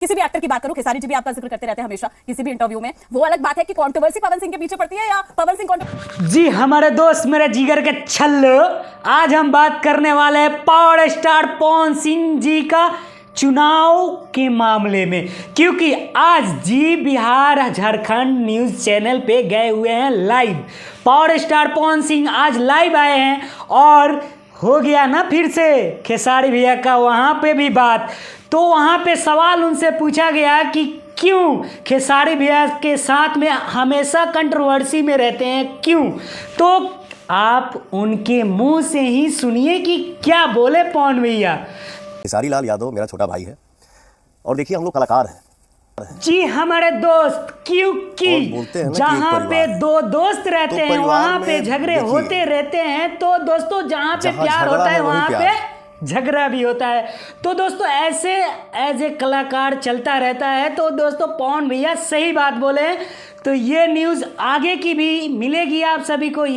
किसी भी एक्टर की बात करो, खेसारी जी भी आपका जिक्र करते रहते हैं हमेशा किसी भी इंटरव्यू में। वो अलग बात है कि कंट्रोवर्सी पवन सिंह के पीछे पड़ती है या पवन सिंह जी हमारे दोस्त मेरे जिगर के छल्लो, आज हम बात करने वाले हैं पावर स्टार पवन सिंह जी का चुनाव के मामले में, क्योंकि आज जी बिहार झारखंड न्यूज़ चैनल पे गए हुए हैं live. Power star Pawan Singh आज लाइव आए हैं और हो गया ना फिर से खेसारी भैया का वहाँ पे भी बात। तो वहाँ पे सवाल उनसे पूछा गया कि क्यों खेसारी भैया के साथ में हमेशा कंट्रोवर्सी में रहते हैं, क्यों? तो आप उनके मुंह से ही सुनिए कि क्या बोले पवन भैया। खेसारी लाल यादव मेरा छोटा भाई है और देखिए हम लोग कलाकार हैं जी हमारे दोस्त, क्योंकि जहाँ पे दो दोस्त रहते हैं वहाँ पे झगड़े होते रहते हैं। तो दोस्तों जहाँ पे प्यार होता है वहाँ पे झगड़ा भी होता है। तो दोस्तों ऐसे एज ए कलाकार चलता रहता है। तो दोस्तों पवन भैया सही बात बोले। तो ये न्यूज़ आगे की भी मिलेगी आप सभी को। ये